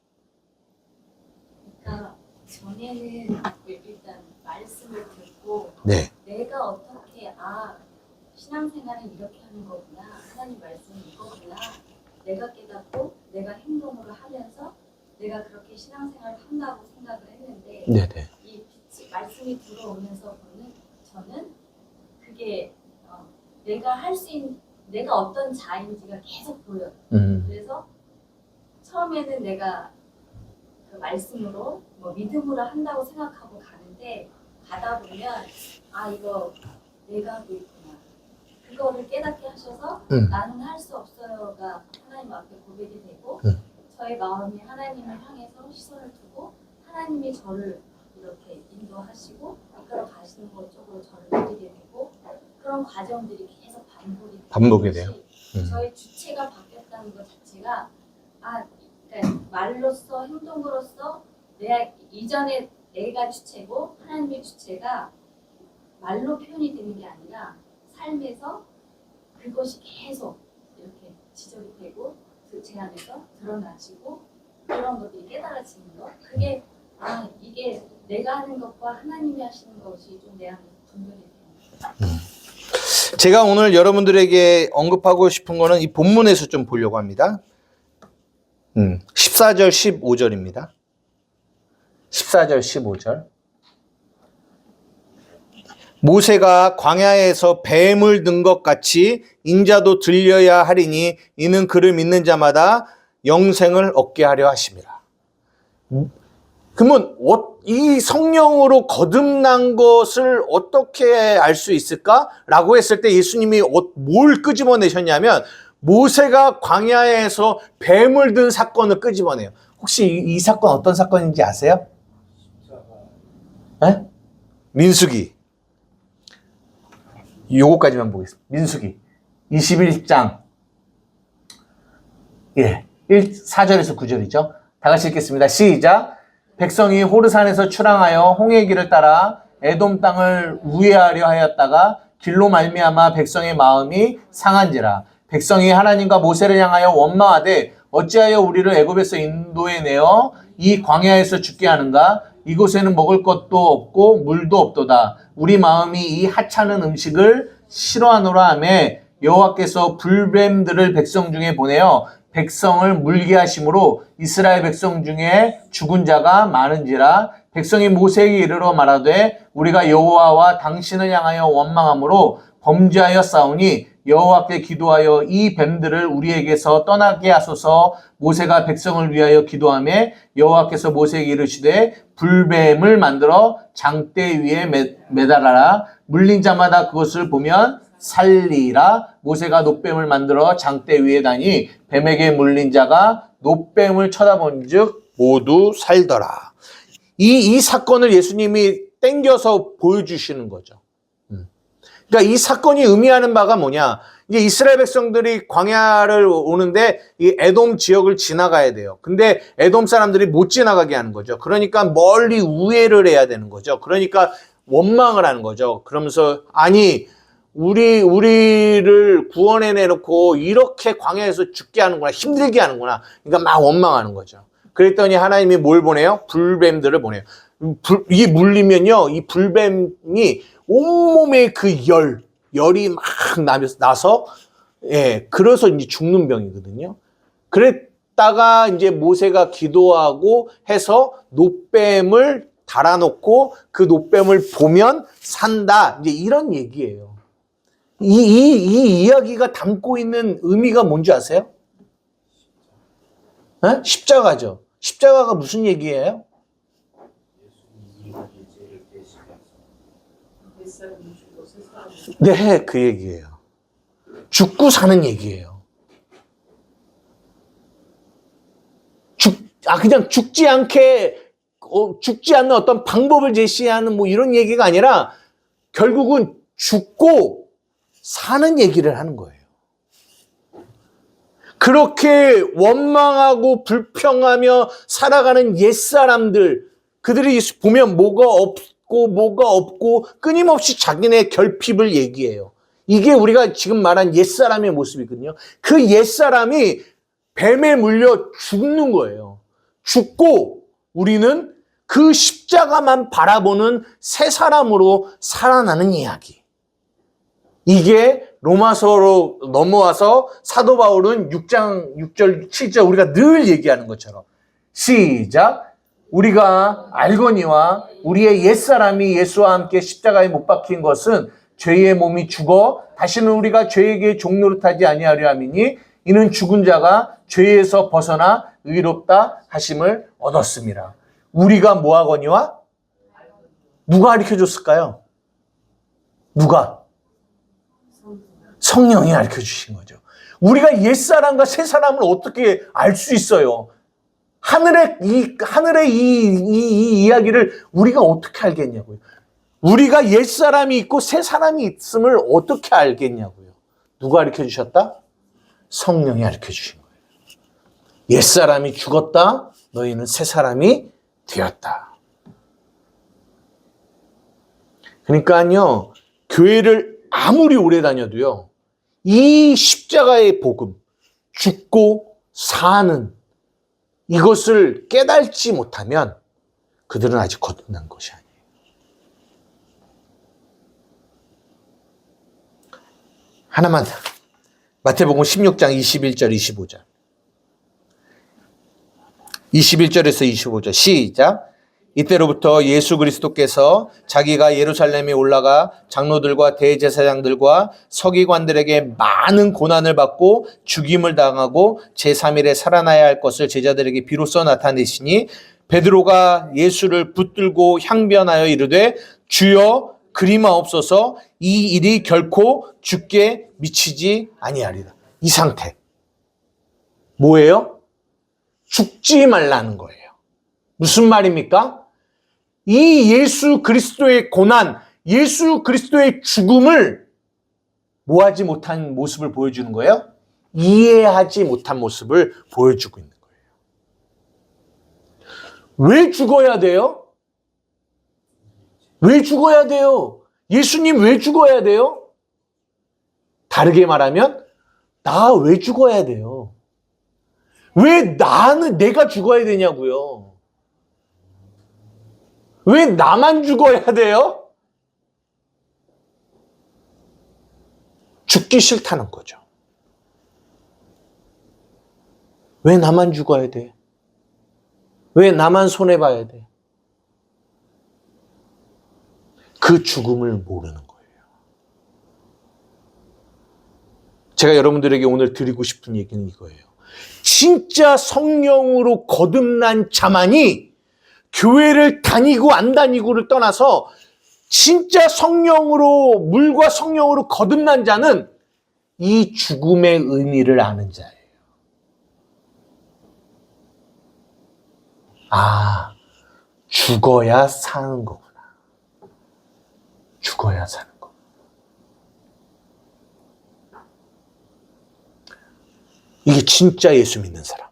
그러니까 전에는 일단 말씀을 듣고 네. 내가 어떻게 신앙생활은 이렇게 하는 거구나, 하나님 말씀은 이거구나, 내가 깨닫고 내가 행동으로 하면서 내가 그렇게 신앙생활을 한다고 생각을 했는데 네네. 이 말씀이 들어오면서 저는 그게 내가 할 수 있는 내가 어떤 자인지가 계속 보여요. 그래서 처음에는 내가 그 말씀으로 믿음으로 한다고 생각하고 가는데 가다 보면 이거 내가 하고 있구나. 그거를 깨닫게 하셔서 나는 할 수 없어요가 하나님 앞에 고백이 되고 저의 마음이 하나님을 향해서 시선을 두고 하나님이 저를 이렇게 인도하시고 이끌어 가시는 것 쪽으로 저를 느끼게 되고 그런 과정들이 계속 반복이 돼요. 저의 주체가 바뀌었다는 것 자체가 그러니까 말로써 행동으로써 이전에 내가 주체고 하나님의 주체가 말로 표현이 되는 게 아니라 삶에서 그것이 계속 이렇게 지적이 되고 제 안에서 드러나시고 그런 것들이 깨달아지는 것 그게 이게 내가 하는 것과 하나님이 하시는 것이 좀 내 안에서 분별이 돼요. 제가 오늘 여러분들에게 언급하고 싶은 거는 이 본문에서 좀 보려고 합니다. 14절 15절입니다. 14절 15절. 모세가 광야에서 뱀을 든 것 같이 인자도 들려야 하리니 이는 그를 믿는 자마다 영생을 얻게 하려 하심이라. 그러면 이 성령으로 거듭난 것을 어떻게 알 수 있을까라고 했을 때 예수님이 뭘 끄집어내셨냐면 모세가 광야에서 뱀을 든 사건을 끄집어내요. 혹시 이 사건 어떤 사건인지 아세요? 네? 민수기. 요거까지만 보겠습니다. 민수기 21장 4절에서 9절이죠. 다 같이 읽겠습니다. 시작. 백성이 호르산에서 출항하여 홍해 길을 따라 에돔 땅을 우회하려 하였다가 길로 말미암아 백성의 마음이 상한지라. 백성이 하나님과 모세를 향하여 원망하되 어찌하여 우리를 애굽에서 인도해 내어 이 광야에서 죽게 하는가? 이곳에는 먹을 것도 없고 물도 없도다. 우리 마음이 이 하찮은 음식을 싫어하노라 하매 여호와께서 불뱀들을 백성 중에 보내어 백성을 물게 하심으로 이스라엘 백성 중에 죽은 자가 많은지라. 백성이 모세에게 이르러 말하되 우리가 여호와와 당신을 향하여 원망함으로 범죄하여 싸우니 여호와께 기도하여 이 뱀들을 우리에게서 떠나게 하소서. 모세가 백성을 위하여 기도하며 여호와께서 모세에게 이르시되 불뱀을 만들어 장대 위에 매달아라. 물린 자마다 그것을 보면 살리라. 모세가 놋뱀을 만들어 장대 위에 다니 뱀에게 물린 자가 놋뱀을 쳐다본즉 모두 살더라. 이 사건을 예수님이 땡겨서 보여주시는 거죠. 그러니까 이 사건이 의미하는 바가 뭐냐? 이제 이스라엘 백성들이 광야를 오는데 이 에돔 지역을 지나가야 돼요. 근데 에돔 사람들이 못 지나가게 하는 거죠. 그러니까 멀리 우회를 해야 되는 거죠. 그러니까 원망을 하는 거죠. 그러면서 아니 우리를 구원해 내놓고 이렇게 광야에서 죽게 하는구나, 힘들게 하는구나. 그러니까 막 원망하는 거죠. 그랬더니 하나님이 뭘 보내요? 불뱀들을 보내요. 이게 물리면요, 이 불뱀이 온몸에 그 열이 막 나서, 그래서 이제 죽는 병이거든요. 그랬다가 이제 모세가 기도하고 해서 놋뱀을 달아놓고 그 놋뱀을 보면 산다. 이제 이런 얘기예요. 이 이야기가 담고 있는 의미가 뭔지 아세요? 네? 십자가죠. 십자가가 무슨 얘기예요? 네, 그 얘기예요. 죽고 사는 얘기예요. 그냥 죽지 않는 어떤 방법을 제시하는 뭐 이런 얘기가 아니라 결국은 죽고 사는 얘기를 하는 거예요. 그렇게 원망하고 불평하며 살아가는 옛사람들, 그들이 보면 뭐가 없고 끊임없이 자기네 결핍을 얘기해요. 이게 우리가 지금 말한 옛사람의 모습이거든요. 그 옛사람이 뱀에 물려 죽는 거예요. 죽고 우리는 그 십자가만 바라보는 새 사람으로 살아나는 이야기. 이게 로마서로 넘어와서 사도 바울은 6장 6절 7절 우리가 늘 얘기하는 것처럼 시작. 우리가 알거니와 우리의 옛사람이 예수와 함께 십자가에 못 박힌 것은 죄의 몸이 죽어 다시는 우리가 죄에게 종노릇하지 아니하려 함이니 이는 죽은 자가 죄에서 벗어나 의롭다 하심을 얻었습니다. 우리가 뭐 하거니와? 누가 가르쳐줬을까요? 누가? 성령이 가르쳐 주신 거죠. 우리가 옛사람과 새사람을 어떻게 알 수 있어요? 하늘의 이 이야기를 우리가 어떻게 알겠냐고요. 우리가 옛사람이 있고 새사람이 있음을 어떻게 알겠냐고요. 누가 가르쳐 주셨다? 성령이 가르쳐 주신 거예요. 옛사람이 죽었다. 너희는 새사람이 되었다. 그러니까요. 교회를 아무리 오래 다녀도요. 이 십자가의 복음, 죽고 사는 이것을 깨달지 못하면 그들은 아직 거듭난 것이 아니에요. 하나만 더. 마태복음 16장 21절 25절 21절에서 25절 시작. 이때로부터 예수 그리스도께서 자기가 예루살렘에 올라가 장로들과 대제사장들과 서기관들에게 많은 고난을 받고 죽임을 당하고 제3일에 살아나야 할 것을 제자들에게 비로소 나타내시니 베드로가 예수를 붙들고 향변하여 이르되 주여 그리마옵소서 이 일이 결코 죽게 미치지 아니하리라. 이 상태 뭐예요? 죽지 말라는 거예요. 무슨 말입니까? 이 예수 그리스도의 고난, 예수 그리스도의 죽음을 뭐하지 못한 모습을 보여주는 거예요? 이해하지 못한 모습을 보여주고 있는 거예요. 왜 죽어야 돼요? 왜 죽어야 돼요? 예수님 왜 죽어야 돼요? 다르게 말하면 나 왜 죽어야 돼요? 왜 내가 죽어야 되냐고요? 왜 나만 죽어야 돼요? 죽기 싫다는 거죠. 왜 나만 죽어야 돼? 왜 나만 손해봐야 돼? 그 죽음을 모르는 거예요. 제가 여러분들에게 오늘 드리고 싶은 얘기는 이거예요. 진짜 성령으로 거듭난 자만이 교회를 다니고 안 다니고를 떠나서 진짜 성령으로, 물과 성령으로 거듭난 자는 이 죽음의 의미를 아는 자예요. 아, 죽어야 사는 거구나. 죽어야 사는 거. 이게 진짜 예수 믿는 사람.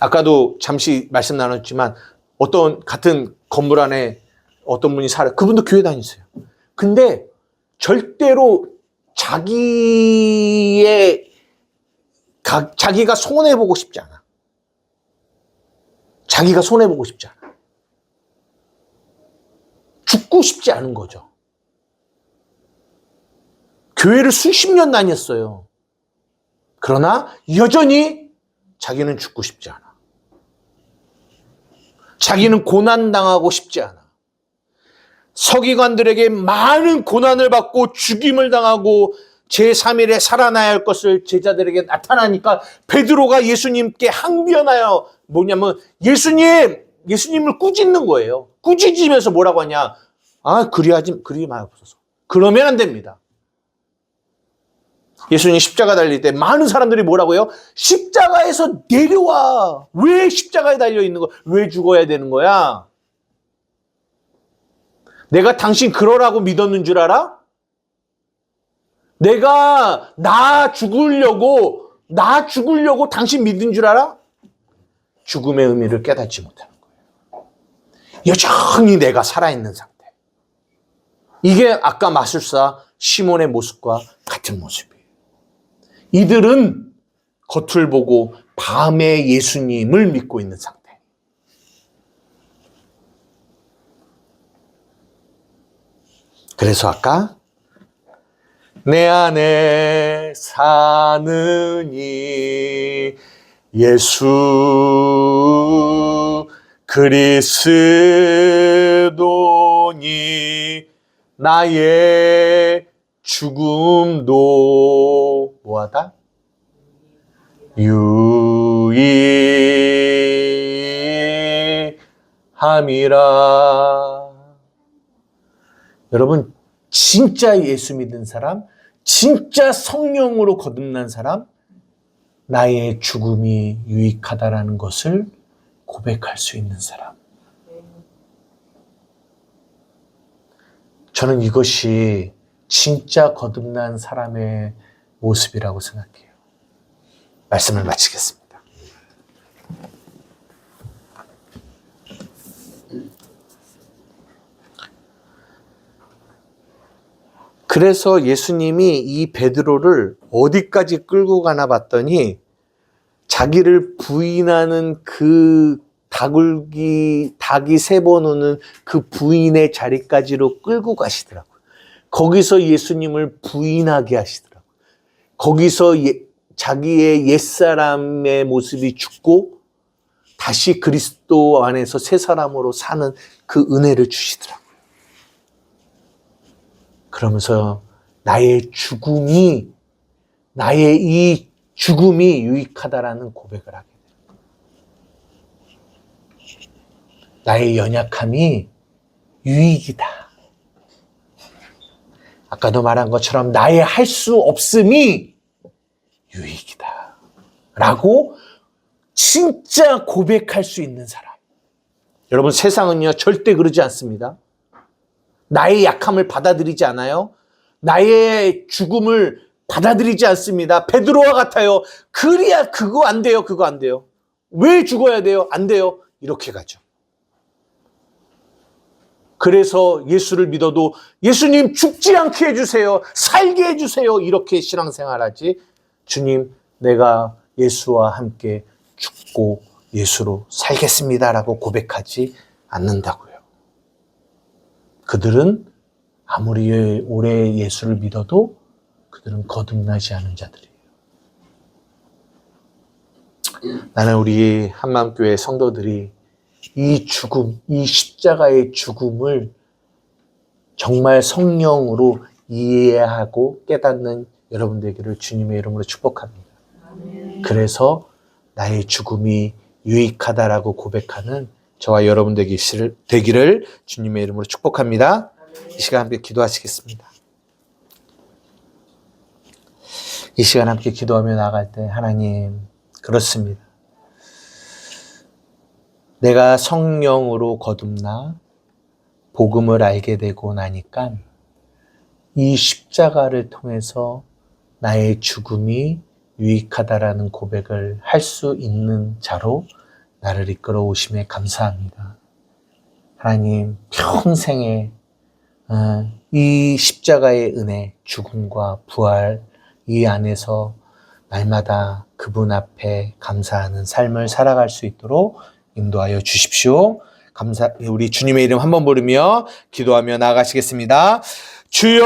아까도 잠시 말씀 나눴지만 어떤 같은 건물 안에 어떤 분이 그분도 교회 다니세요. 근데 절대로 자기가 손해보고 싶지 않아. 자기가 손해보고 싶지 않아. 죽고 싶지 않은 거죠. 교회를 수십 년 다녔어요. 그러나 여전히 자기는 죽고 싶지 않아. 자기는 고난당하고 싶지 않아. 서기관들에게 많은 고난을 받고 죽임을 당하고 제3일에 살아나야 할 것을 제자들에게 나타나니까 베드로가 예수님께 항변하여 뭐냐면 예수님을 꾸짖는 거예요. 꾸짖으면서 뭐라고 하냐. 그리 마옵소서. 그러면 안 됩니다. 예수님 십자가 달릴 때 많은 사람들이 뭐라고요? 십자가에서 내려와. 왜 십자가에 달려 있는 거야? 왜 죽어야 되는 거야? 내가 당신 그러라고 믿었는 줄 알아? 내가 나 죽으려고 당신 믿은 줄 알아? 죽음의 의미를 깨닫지 못하는 거예요. 여전히 내가 살아있는 상태. 이게 아까 마술사 시몬의 모습과 같은 모습이에요. 이들은 겉을 보고 밤에 예수님을 믿고 있는 상태. 그래서 아까 내 안에 사느니 예수 그리스도니 나의 죽음도 뭐하다? 유익함이라. 여러분, 진짜 예수 믿은 사람, 진짜 성령으로 거듭난 사람, 나의 죽음이 유익하다라는 것을 고백할 수 있는 사람. 저는 이것이 진짜 거듭난 사람의 모습이라고 생각해요. 말씀을 마치겠습니다. 그래서 예수님이 이 베드로를 어디까지 끌고 가나 봤더니 자기를 부인하는 그 닭이 세 번 우는 그 부인의 자리까지로 끌고 가시더라고요. 거기서 예수님을 부인하게 하시더라고요. 거기서 자기의 옛사람의 모습이 죽고 다시 그리스도 안에서 새 사람으로 사는 그 은혜를 주시더라고요. 그러면서 나의 이 죽음이 유익하다라는 고백을 하게 돼요. 나의 연약함이 유익이다. 아까도 말한 것처럼 나의 할 수 없음이 유익이다. 라고 진짜 고백할 수 있는 사람. 여러분, 세상은요 절대 그러지 않습니다. 나의 약함을 받아들이지 않아요. 나의 죽음을 받아들이지 않습니다. 베드로와 같아요. 그래야 그거 안 돼요. 왜 죽어야 돼요? 안 돼요. 이렇게 가죠. 그래서 예수를 믿어도 예수님 죽지 않게 해주세요. 살게 해주세요. 이렇게 신앙생활하지. 주님, 내가 예수와 함께 죽고 예수로 살겠습니다라고 고백하지 않는다고요. 그들은 아무리 오래 예수를 믿어도 그들은 거듭나지 않은 자들이에요. 나는 우리 한마음교회 성도들이 이 죽음, 이 십자가의 죽음을 정말 성령으로 이해하고 깨닫는 여러분 되기를 주님의 이름으로 축복합니다. 그래서 나의 죽음이 유익하다라고 고백하는 저와 여러분 되기를 주님의 이름으로 축복합니다. 이 시간 함께 기도하시겠습니다. 이 시간 함께 기도하며 나갈 때 하나님, 그렇습니다. 내가 성령으로 거듭나 복음을 알게 되고 나니까 이 십자가를 통해서 나의 죽음이 유익하다라는 고백을 할 수 있는 자로 나를 이끌어 오심에 감사합니다. 하나님, 평생에 이 십자가의 은혜, 죽음과 부활 이 안에서 날마다 그분 앞에 감사하는 삶을 살아갈 수 있도록 인도하여 주십시오. 우리 주님의 이름 한번 부르며 기도하며 나아가시겠습니다. 주여!